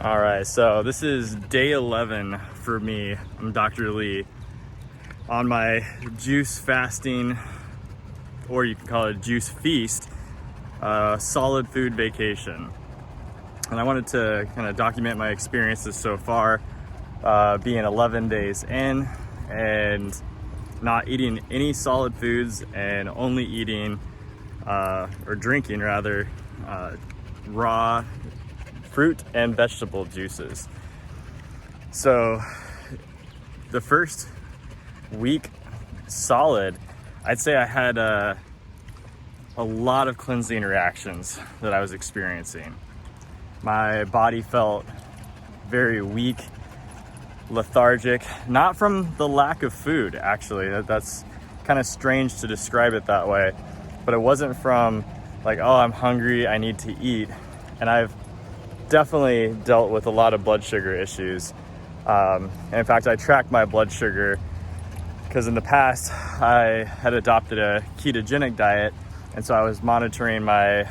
All right, so this is day 11 for me. I'm Dr. Lee on my juice fasting, or you can call it juice feast, solid food vacation. And I wanted to kind of document my experiences so far, being 11 days in and not eating any solid foods and only eating, or drinking rather, raw fruit and vegetable juices. So the first week solid, I'd say I had a lot of cleansing reactions that I was experiencing. My body felt very weak, lethargic, not from the lack of food, actually. That's kind of strange to describe it that way, but it wasn't from like, oh, I'm hungry, I need to eat. And I've definitely dealt with a lot of blood sugar issues. And in fact, I tracked my blood sugar because in the past I had adopted a ketogenic diet, and so I was monitoring my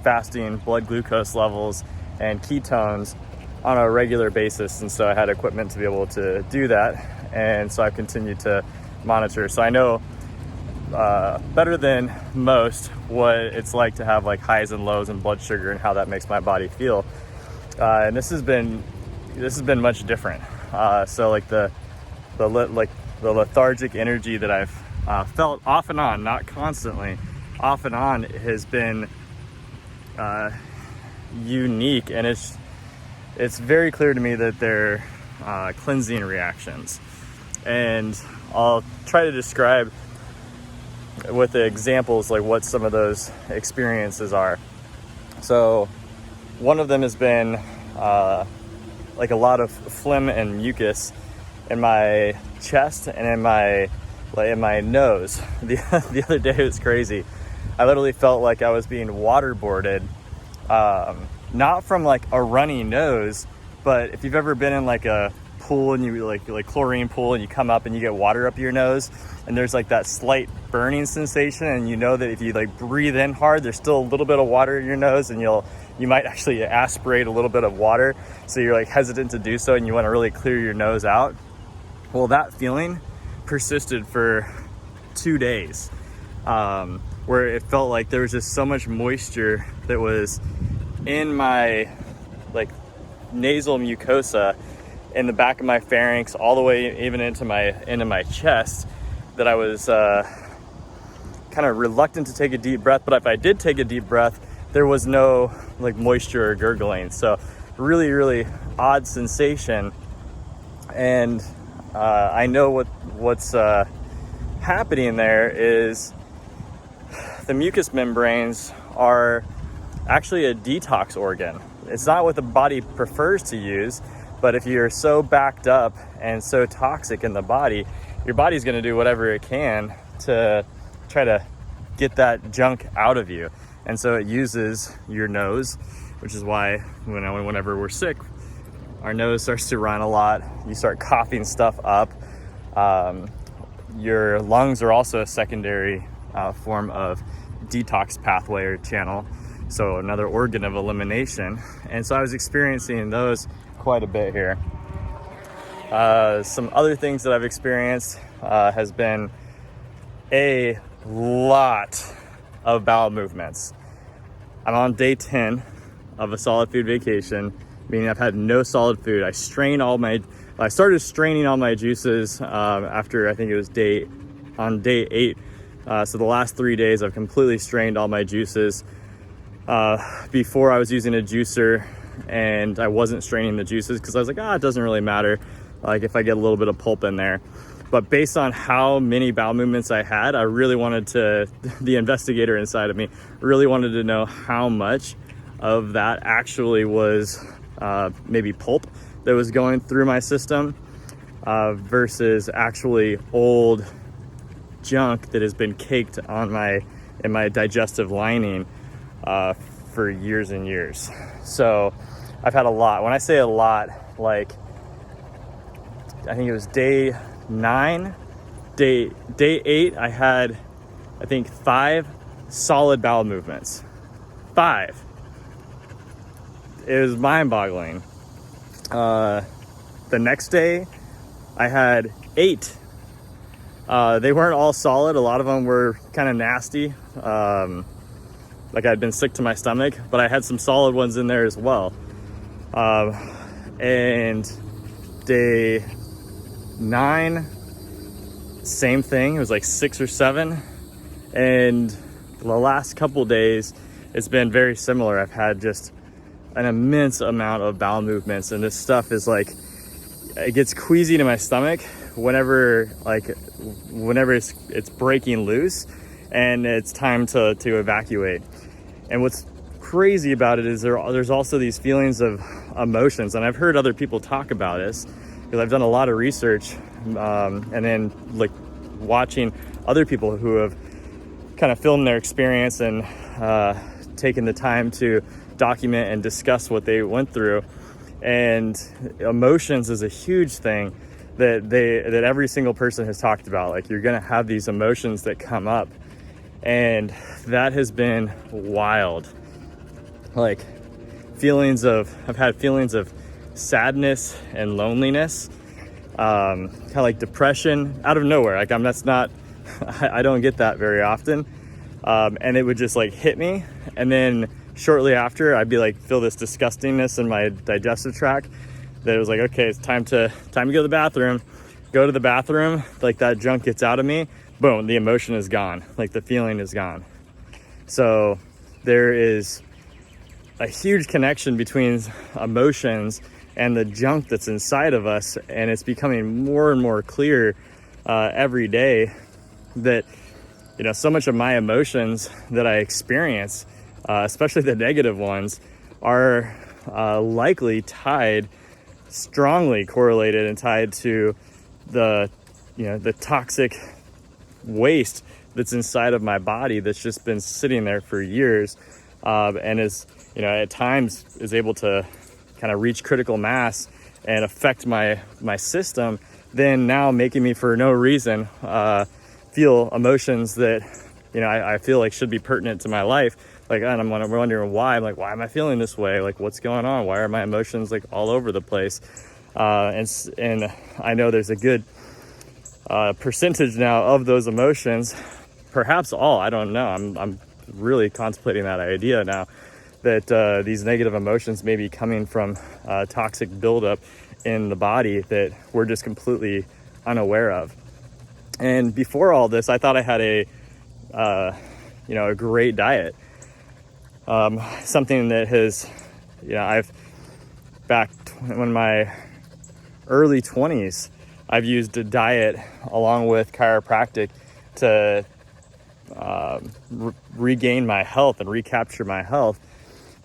fasting blood glucose levels and ketones on a regular basis, and so I had equipment to be able to do that, and so I've continued to monitor. So I know better than most what it's like to have like highs and lows in blood sugar and how that makes my body feel. And this has been much different. So like the lethargic energy that I've felt off and on, not constantly, off and on, has been unique, and it's very clear to me that they're cleansing reactions. And I'll try to describe with the examples like what some of those experiences are. So one of them has been like a lot of phlegm and mucus in my chest and in my nose. The other day it was crazy. I literally felt like I was being waterboarded, not from like a runny nose, but if you've ever been in like a pool and you like chlorine pool and you come up and you get water up your nose and there's like that slight burning sensation, and you know that if you like breathe in hard, there's still a little bit of water in your nose, and you might actually aspirate a little bit of water, so you're like hesitant to do so and you want to really clear your nose out. Well, that feeling persisted for 2 days, where it felt like there was just so much moisture that was in my like nasal mucosa, in the back of my pharynx, all the way even into my chest, that I was kind of reluctant to take a deep breath. But if I did take a deep breath, there was no like moisture or gurgling. So really, really odd sensation. And I know what's happening there is the mucous membranes are actually a detox organ. It's not what the body prefers to use, but if you're so backed up and so toxic in the body, your body's going to do whatever it can to try to get that junk out of you. And so it uses your nose, which is why whenever we're sick, our nose starts to run a lot. You start coughing stuff up. Your lungs are also a secondary form of detox pathway or channel, so another organ of elimination. And so I was experiencing those quite a bit here. Some other things that I've experienced has been a lot of bowel movements. I'm on day 10 of a solid food vacation, meaning I've had no solid food. I started straining all my juices after, I think it was on day 8. So the last 3 days I've completely strained all my juices. Before I was using a juicer and I wasn't straining the juices because I was like, it doesn't really matter, like if I get a little bit of pulp in there. But based on how many bowel movements I had, I really wanted the investigator inside of me really wanted to know how much of that actually was maybe pulp that was going through my system versus actually old junk that has been caked in my digestive lining for years and years. So I've had a lot. When I say a lot, like I think it was day 9, day 8, I had, I think, 5 solid bowel movements. 5. It was mind-boggling. The next day I had 8. They weren't all solid. A lot of them were kind of nasty. Like I'd been sick to my stomach, but I had some solid ones in there as well. And day 9, same thing. It was like 6 or 7. And the last couple days, it's been very similar. I've had just an immense amount of bowel movements, and this stuff is like, it gets queasy to my stomach whenever it's breaking loose and it's time to evacuate. And what's crazy about it is there's also these feelings of emotions, and I've heard other people talk about this because I've done a lot of research, and then like watching other people who have kind of filmed their experience and taken the time to document and discuss what they went through. And emotions is a huge thing that every single person has talked about. Like, you're gonna have these emotions that come up, and that has been wild. Like, I've had feelings of sadness and loneliness, kind of like depression out of nowhere. Like, I don't get that very often. And it would just like hit me, and then shortly after I'd be like, feel this disgustingness in my digestive tract that it was like, okay, it's time to go to the bathroom. Go to the bathroom, like that junk gets out of me, boom, the emotion is gone, like the feeling is gone. So there is a huge connection between emotions and the junk that's inside of us, and it's becoming more and more clear every day that, you know, so much of my emotions that I experience, especially the negative ones, are likely strongly correlated and tied to the toxic waste that's inside of my body that's just been sitting there for years, and is, you know, at times is able to kind of reach critical mass and affect my system, then now making me for no reason feel emotions that, you know, I feel like should be pertinent to my life. Like, and I'm wondering why. I'm like, why am I feeling this way? Like, what's going on? Why are my emotions like all over the place? And I know there's a good percentage now of those emotions, perhaps all, I don't know. I'm really contemplating that idea now, that these negative emotions may be coming from toxic buildup in the body that we're just completely unaware of. And before all this, I thought I had a great diet. Something that has, I've back when my early 20s, I've used a diet along with chiropractic to regain my health and recapture my health.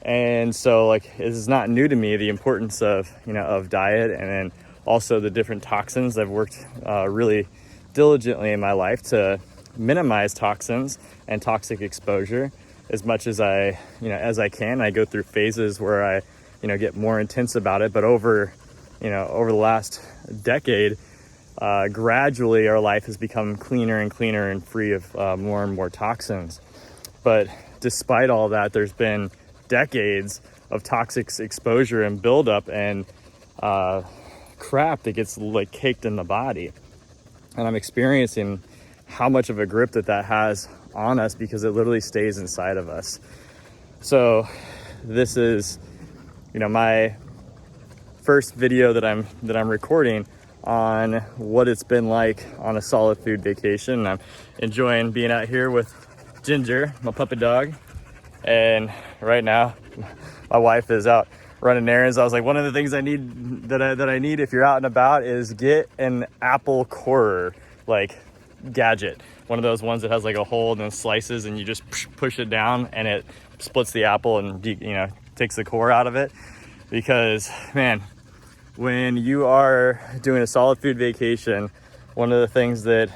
And so, like, this is not new to me, the importance of diet, and then also the different toxins. I've worked really diligently in my life to minimize toxins and toxic exposure as much as I can. I go through phases where I, get more intense about it, but over the last decade, gradually our life has become cleaner and cleaner and free of more and more toxins. But despite all that, there's been decades of toxic exposure and buildup and crap that gets like caked in the body. And I'm experiencing how much of a grip that has on us because it literally stays inside of us. So this is, my first video that I'm recording on what it's been like on a solid food vacation. I'm enjoying being out here with Ginger, my puppy dog. And right now, my wife is out running errands. I was like, one of the things I need that I need if you're out and about is get an apple corer, like gadget. One of those ones that has like a hole and then slices, and you just push it down and it splits the apple and takes the core out of it. Because, man, when you are doing a solid food vacation, one of the things that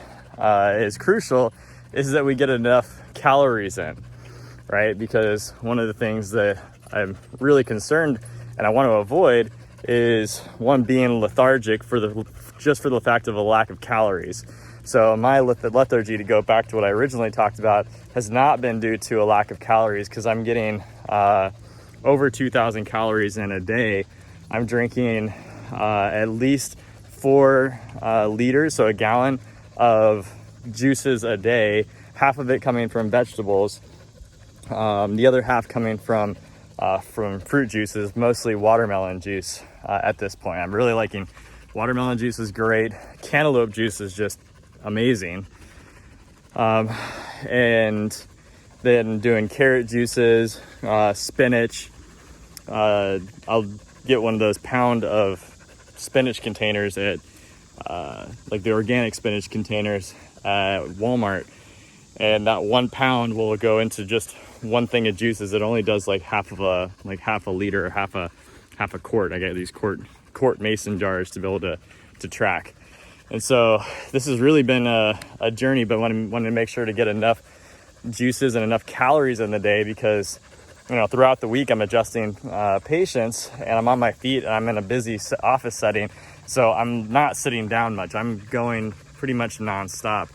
is crucial is that we get enough calories in, right? Because one of the things that I'm really concerned and I want to avoid is, one, being lethargic for the fact of a lack of calories. So my lethargy, to go back to what I originally talked about, has not been due to a lack of calories, because I'm getting over 2,000 calories in a day. I'm drinking at least 4 liters, so a gallon of juices a day, half of it coming from vegetables, the other half coming from fruit juices, mostly watermelon juice at this point. I'm really liking watermelon juice is great. Cantaloupe juice is just amazing. And then doing carrot juices, spinach. I'll get one of those pound of spinach containers at like the organic spinach containers at Walmart, and that 1 pound will go into just one thing of juices. It only does like half a liter or half a quart. I get these quart mason jars to be able to track. And so this has really been a journey, but wanting to make sure to get enough juices and enough calories in the day, because throughout the week I'm adjusting patients and I'm on my feet and I'm in a busy office setting, so I'm not sitting down much. I'm going pretty much nonstop,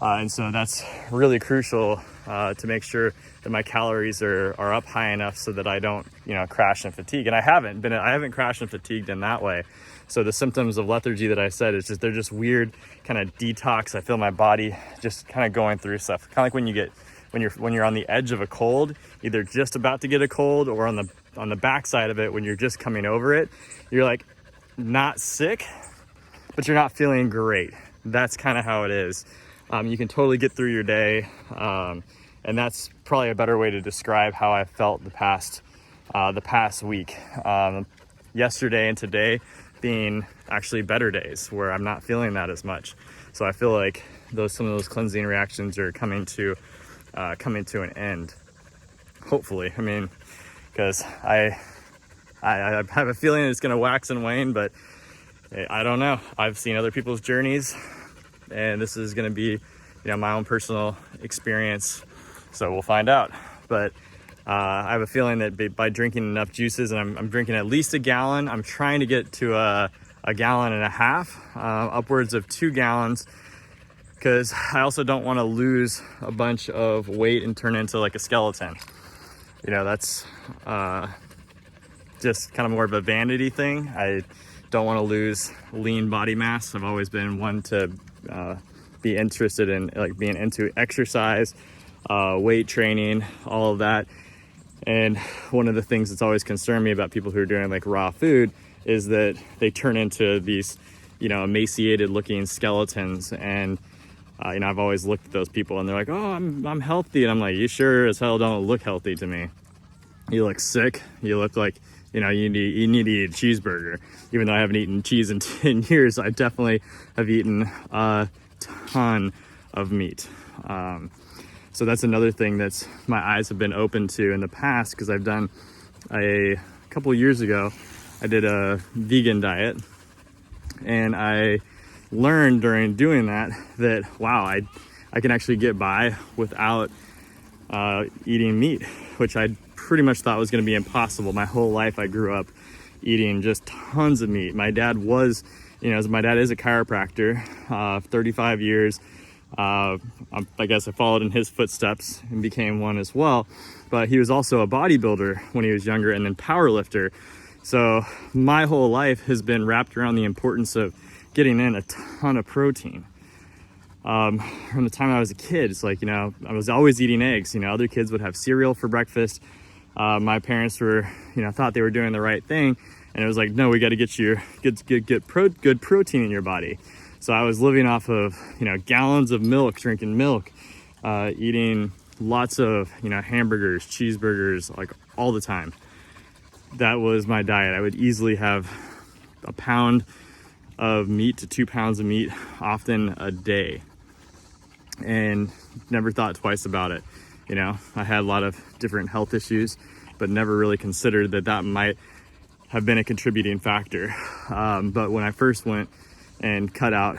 and so that's really crucial to make sure that my calories are up high enough so that I don't crash and fatigue. And I haven't crashed and fatigued in that way. So the symptoms of lethargy that I said, they're just weird kind of detox. I feel my body just kind of going through stuff, kind of like when you're on the edge of a cold, either just about to get a cold or on the backside of it when you're just coming over it. You're like not sick, but you're not feeling great. That's kind of how it is. You can totally get through your day, and that's probably a better way to describe how I felt the past week. Yesterday and today being actually better days where I'm not feeling that as much. So I feel like some of those cleansing reactions are coming to an end, hopefully. I mean, because I have a feeling it's going to wax and wane, but I don't know. I've seen other people's journeys, and this is going to be my own personal experience, so we'll find out. But I have a feeling that by drinking enough juices, and I'm drinking at least a gallon. I'm trying to get to a gallon and a half, upwards of 2 gallons, because I also don't want to lose a bunch of weight and turn into like a skeleton. That's just kind of more of a vanity thing. I don't want to lose lean body mass. I've always been one to be interested in being into exercise, weight training, all of that. And one of the things that's always concerned me about people who are doing like raw food is that they turn into these, emaciated looking skeletons. And, I've always looked at those people and they're like, oh, I'm healthy. And I'm like, you sure as hell don't look healthy to me. You look sick. You look like, you need to eat a cheeseburger. Even though I haven't eaten cheese in 10 years, I definitely have eaten a ton of meat. So that's another thing that's my eyes have been open to in the past, because I've done a couple years ago, I did a vegan diet, and I learned during doing that wow, I can actually get by without eating meat, which I pretty much thought was going to be impossible. My whole life I grew up eating just tons of meat. My dad was, my dad is a chiropractor, 35 years. I guess I followed in his footsteps and became one as well. But he was also a bodybuilder when he was younger, and then power lifter. So my whole life has been wrapped around the importance of getting in a ton of protein. From the time I was a kid, it's like, I was always eating eggs. Other kids would have cereal for breakfast. My parents were, thought they were doing the right thing. And it was like, no, we got to get you good protein in your body. So I was living off of, gallons of milk, drinking milk, eating lots of, hamburgers, cheeseburgers, like all the time. That was my diet. I would easily have a pound of meat to 2 pounds of meat, often a day, and never thought twice about it. I had a lot of different health issues, but never really considered that might have been a contributing factor. But when I first went and cut out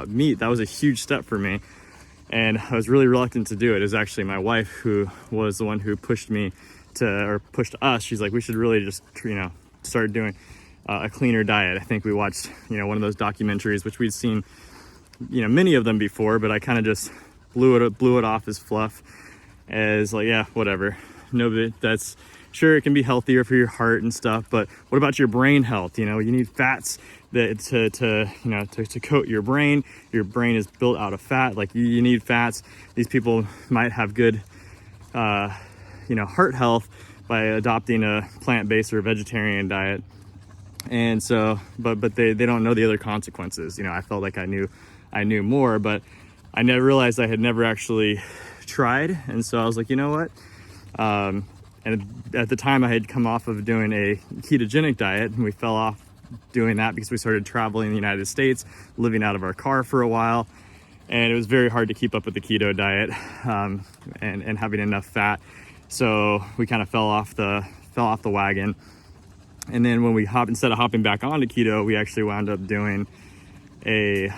meat, that was a huge step for me. And I was really reluctant to do it. It was actually my wife who was the one who pushed us. She's like, we should really just, start doing a cleaner diet. I think we watched, one of those documentaries, which we'd seen, many of them before, but I kind of just blew it off as fluff, as like, yeah, whatever. Nobody, sure, it can be healthier for your heart and stuff, but what about your brain health? You need fats that to coat your brain. Your brain is built out of fat. Like you need fats. These people might have good heart health by adopting a plant-based or vegetarian diet. And so, but they don't know the other consequences. I felt like I knew more, but I never realized I had never actually tried. And so I was like, you know what? And at the time I had come off of doing a ketogenic diet, and we fell off doing that because we started traveling in the United States, living out of our car for a while. And it was very hard to keep up with the keto diet, and having enough fat. So we kind of fell off the wagon. And then when we instead of hopping back onto keto, we actually wound up doing like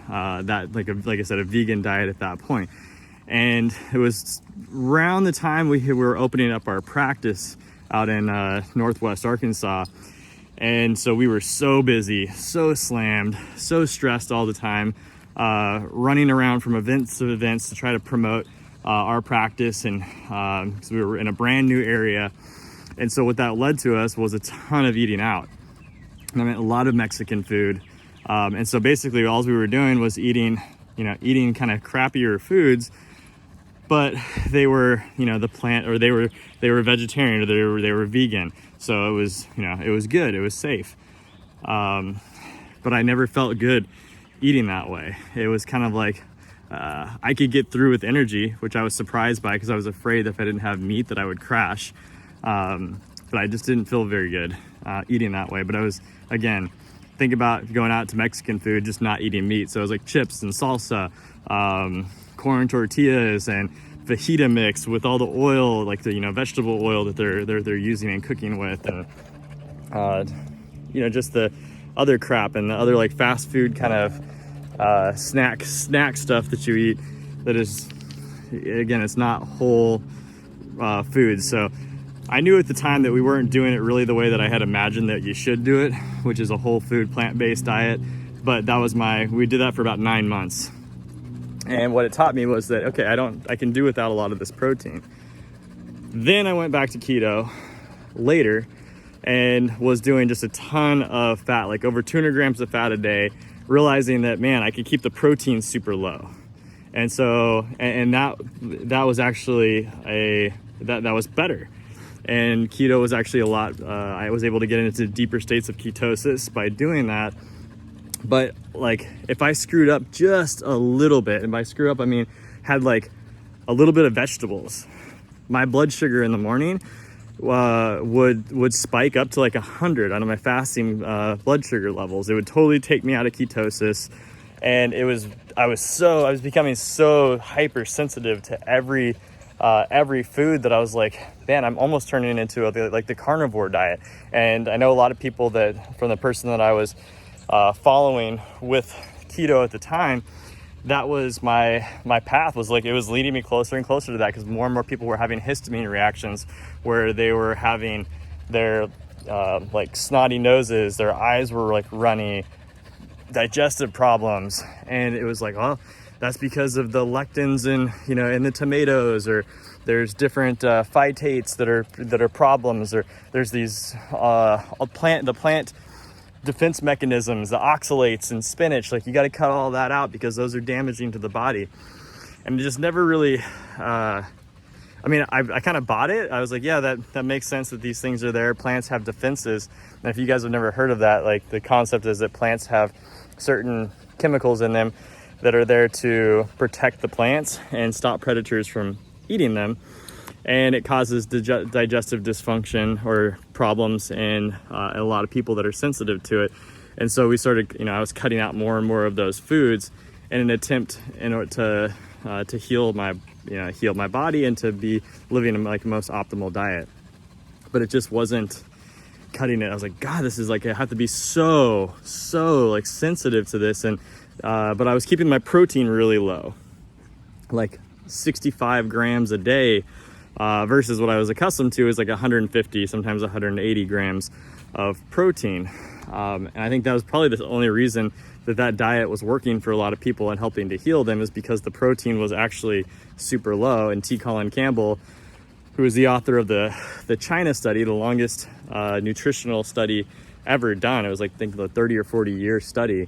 I said, a vegan diet at that point. And it was around the time we were opening up our practice out in Northwest Arkansas. And so we were so busy, so slammed, so stressed all the time, running around from events to events to try to promote our practice. And so we were in a brand new area. And so what that led to us was a ton of eating out. I mean, a lot of Mexican food. And so basically all we were doing was eating kind of crappier foods, but they were, the plant, or they were vegetarian, or they were vegan. So it was, it was good. It was safe. But I never felt good eating that way. It was kind of like, I could get through with energy, which I was surprised by because I was afraid that if I didn't have meat that I would crash. But I just didn't feel very good, eating that way. But I was, again, think about going out to Mexican food, just not eating meat. So it was like chips and salsa, corn tortillas and fajita mix with all the oil, like the vegetable oil that they're using and cooking with, and just the other crap and the other like fast food kind of snack stuff that you eat that is, again, it's not whole food. So I knew at the time that we weren't doing it really the way that I had imagined that you should do it, which is a whole food plant-based diet. But that was we did that for about 9 months. And what it taught me was that, okay, I can do without a lot of this protein. Then I went back to keto later and was doing just a ton of fat, like over 200 grams of fat a day, realizing that, man, I could keep the protein super low. And so, and that was actually that was better. And keto was actually a lot, I was able to get into deeper states of ketosis by doing that. But like, if I screwed up just a little bit, and by screw up, I mean, had like a little bit of vegetables, my blood sugar in the morning would spike up to like 100 out of my fasting blood sugar levels. It would totally take me out of ketosis. And I was becoming so hypersensitive to every food that I was like, man, I'm almost turning into the carnivore diet. And I know a lot of people that, from the person that I was following with keto at the time, that was my path, was like, it was leading me closer and closer to that, because more and more people were having histamine reactions where they were having their like snotty noses, their eyes were like runny, digestive problems. And it was like, well, that's because of the lectins in the tomatoes, or there's different phytates that are problems, or there's these plant defense mechanisms, the oxalates in spinach. Like, you got to cut all that out because those are damaging to the body. And it just never really, I kind of bought it. I was like, yeah, that makes sense that these things are there. Plants have defenses. And if you guys have never heard of that, like, the concept is that plants have certain chemicals in them that are there to protect the plants and stop predators from eating them. And it causes digestive dysfunction or problems in a lot of people that are sensitive to it. And so we started, I was cutting out more and more of those foods in an attempt in order to heal my body and to be living like the most optimal diet. But it just wasn't cutting it. I was like, God, this is like, I have to be so like sensitive to this. And but I was keeping my protein really low, like 65 grams a day. Versus what I was accustomed to is like 150, sometimes 180 grams of protein. And I think that was probably the only reason that diet was working for a lot of people and helping to heal them, is because the protein was actually super low. And T. Colin Campbell who was the author of the China study, the longest nutritional study ever done. It was like, I think, a 30 or 40 year study.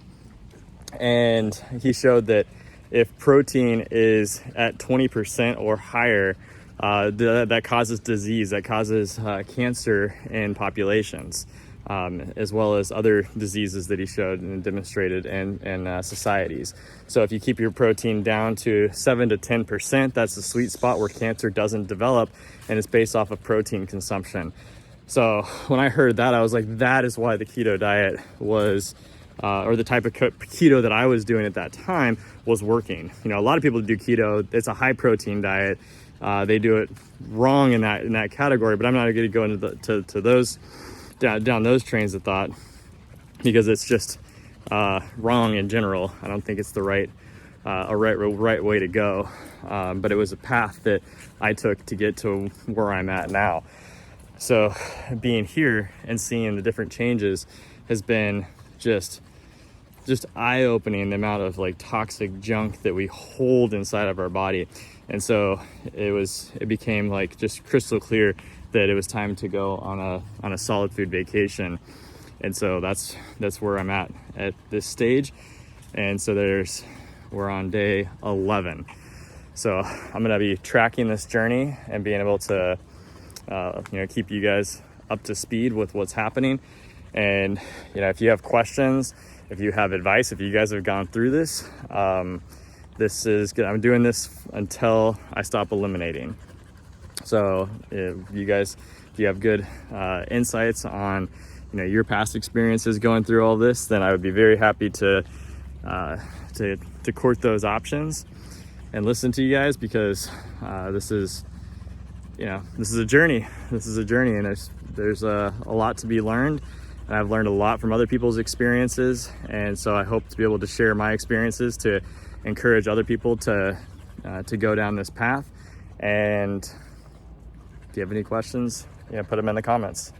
And he showed that if protein is at 20% or higher, that causes disease, that causes cancer in populations, as well as other diseases that he showed and demonstrated in societies. So if you keep your protein down to 7 to 10%, that's the sweet spot where cancer doesn't develop, and it's based off of protein consumption. So when I heard that, I was like, that is why the keto diet was, or the type of keto that I was doing at that time was working. You know, a lot of people do keto. It's a high protein diet. They do it wrong in that category, but I'm not going to go into to those down those trains of thought, because it's just wrong in general. I don't think it's the right way to go. But it was a path that I took to get to where I'm at now. So being here and seeing the different changes has been just eye-opening, the amount of like toxic junk that we hold inside of our body. And so it became like just crystal clear that it was time to go on a solid food vacation. And so that's where I'm at this stage. And so we're on day 11. So I'm gonna be tracking this journey and being able to keep you guys up to speed with what's happening. And if you have questions, if you have advice, if you guys have gone through this, this is good. I'm doing this until I stop eliminating. So if you have good insights on your past experiences going through all this, then I would be very happy to court those options and listen to you guys, because this is a journey. This is a journey, and there's a lot to be learned. And I've learned a lot from other people's experiences, and so I hope to be able to share my experiences to encourage other people to go down this path. And if you have any questions, put them in the comments.